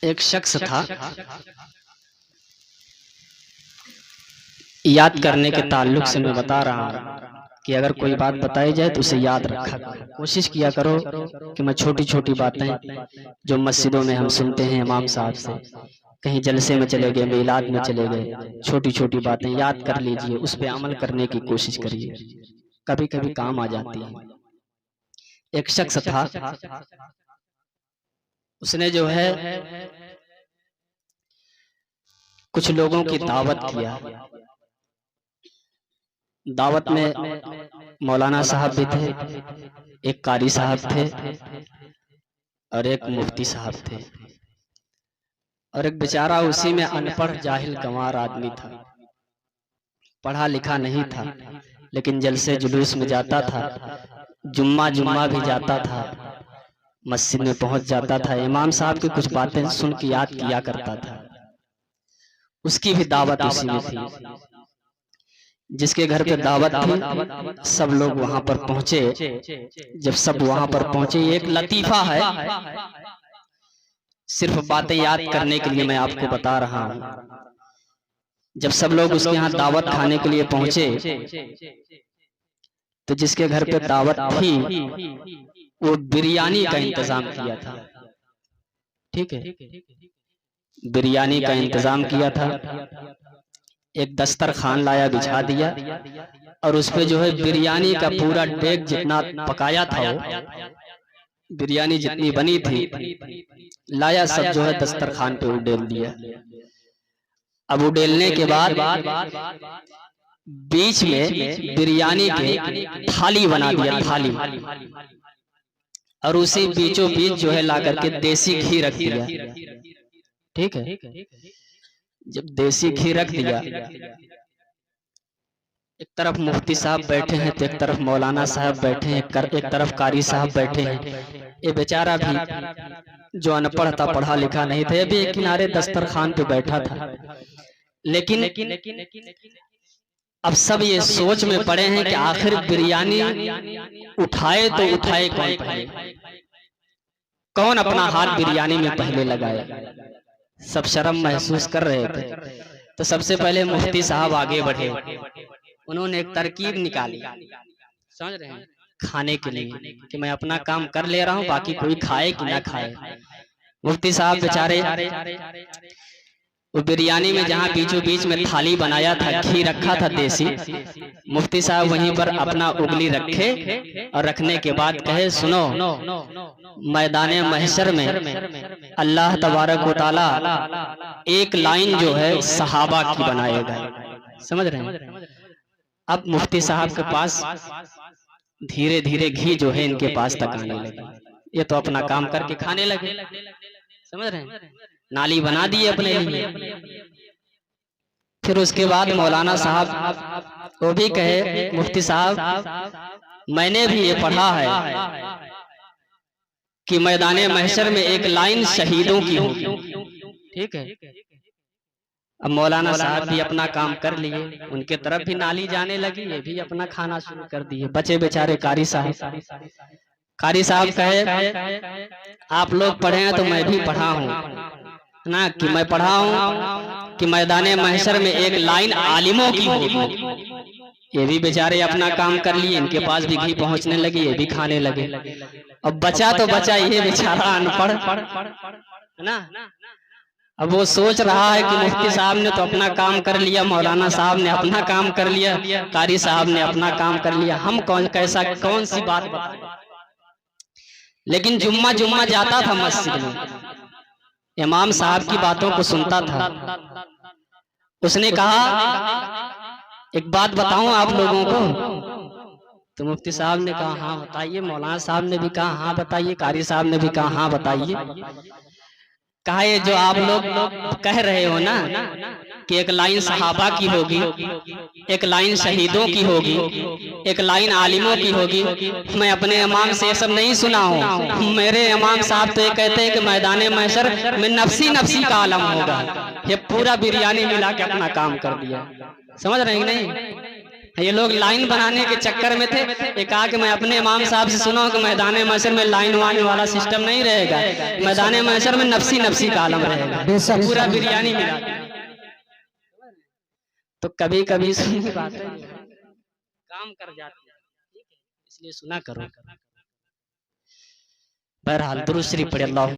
एक शख्स था, याद करने के ताल्लुक से मैं बता रहा हूँ कि अगर कोई बात बताई जाए तो उसे याद रखा करो। कोशिश किया करो कि मैं छोटी छोटी बातें जो मस्जिदों में हम सुनते हैं इमाम साहब से, कहीं जलसे में चले गए, मिलाद में चले गए, छोटी छोटी बातें याद कर लीजिए, उस पर अमल करने की कोशिश करिए, कभी कभी काम आ जाती है। एक शख्स था, उसने जो है कुछ लोगों की दावत किया। दावत में मौलाना साहब भी थे, एक कारी साहब थे और एक मुफ्ती साहब थे, और एक बेचारा उसी में अनपढ़ जाहिल गंवार आदमी था, पढ़ा लिखा नहीं था, लेकिन जलसे जुलूस में जाता था, जुम्मा जुम्मा भी जाता था, मस्जिद में पहुंच जाता था, इमाम साहब की कुछ बातें सुन के याद किया करता था। उसकी भी दावत उसी में थी। जिसके घर पे दावत थी सब लोग वहां पर पहुंचे। जब सब वहां पर पहुंचे, एक लतीफा है, सिर्फ बातें याद करने के लिए मैं आपको बता रहा हूं। जब सब लोग उसके यहाँ दावत खाने के लिए पहुंचे तो जिसके घर पे दावत थी वो बिरयानी का इंतजाम किया था। ठीक है, बिरयानी का इंतजाम किया था। एक दस्तरखान लाया, बिछा दिया, और उस पे जो है बिरयानी का पूरा डेग जितना पकाया था, वो बिरयानी जितनी बनी थी लाया, सब जो है दस्तरखान पे उडेल दिया। अब उडेलने के बाद बीच में बिरयानी के थाली बना दिया, थाली, और उसी बीचों बीच जो है ला करके देसी घी रख दिया। ठीक है, जब देसी घी रख दिया, एक तरफ मुफ्ती साहब बैठे हैं तो एक तरफ मौलाना साहब बैठे हैं, एक तरफ कारी साहब बैठे हैं। ये बेचारा भी जो अनपढ़ था, पढ़ा लिखा नहीं था, ये भी एक किनारे दस्तरखान पे बैठा था। लेकिन अब सब ये सोच में पड़े हैं कि आखिर बिरयानी उठाए तो उठाए कौन पहले, कौन अपना हाथ बिरयानी में पहले लगाए। सब शर्म महसूस कर रहे थे। तो सबसे पहले मुफ्ती साहब आगे बढ़े, उन्होंने एक तरकीब निकाली, समझ रहे हैं, खाने के लिए कि मैं अपना काम कर ले रहा हूं, बाकी कोई खाए कि ना खाए। मुफ्ती साहब बेचारे वो बिरयानी में जहां बीचों बीच में थाली बनाया था, घी रखा था देसी, मुफ्ती साहब वहीं पर अपना उंगली रखे और रखने के बाद कहे, सुनो, मैदाने महशर में अल्लाह तबारक व तआला एक लाइन जो है सहाबा की बनाएगा। समझ रहे हैं। अब मुफ्ती साहब के पास धीरे धीरे घी जो है इनके पास तक आने लगे। ये तो अपना काम करके खाने लगे, समझ रहे हैं, नाली बना दिए अपने लिए। फिर उसके बाद मौलाना साहब वो भी कहे, मुफ्ती साहब मैंने भी ये पढ़ा है कि मैदाने महशर में एक लाइन शहीदों की होगी। ठीक है, अब मौलाना साहब भी अपना काम कर लिए, उनके तरफ भी नाली जाने लगी, ये भी अपना खाना शुरू कर दिए। बचे बेचारे कारी साहब। कारी साहब कहे, आप लोग पढ़े हैं तो मैं भी पढ़ा हूँ ना, कि मैं पढ़ा हूँ कि मैदाने महशर में एक लाइन आलिमों की होगी। ये भी बेचारे अपना काम कर लिए, इनके पास भी घी पहुंचने लगी, ये भी खाने लगे। अब बचा तो बचा ये बेचारा अनपढ़, है ना। अब वो सोच रहा है कि मुफ्ती साहब ने तो अपना काम कर लिया, मौलाना साहब ने अपना काम कर लिया, कारी साहब ने अपना काम कर लिया, हम कौन सी बात बताएं। लेकिन जुम्मा जुम्मा जाता था मस्जिद में, इमाम साहब की बातों को सुनता था। उसने कहा, एक बात बताऊं आप लोगों को। तो मुफ्ती साहब ने कहा, हाँ बताइए। मौलाना साहब ने भी कहा, हाँ बताइए। कारी साहब ने भी कहा, हाँ बताइए। कहा, ये जो आप लोग कह रहे हो ना कि एक लाइन सहाबा की होगी, एक लाइन शहीदों की होगी, एक लाइन आलिमों की होगी, मैं अपने इमाम से ये सब नहीं सुना हूँ। मेरे इमाम साहब तो ये कहते हैं कि मैदाने महशर में नफसी नफसी का आलम होगा। ये पूरा बिरयानी मिला के अपना काम कर दिया। समझ रहे हैं कि नहीं। ये लोग लाइन बनाने के चक्कर में थे। एक कहा कि मैं अपने इमाम साहब से सुना कि मैदान महशर में लाइन वाइन वाला सिस्टम नहीं रहेगा, मैदान महशर में नफसी नफसी का आलम रहेगा, पूरा बिरयानी मिला। तो कभी कभी सुनने बातें काम कर जाती है, इसलिए सुना करो। बहरहाल दुरूद शरीफ पढ़े अल्लाह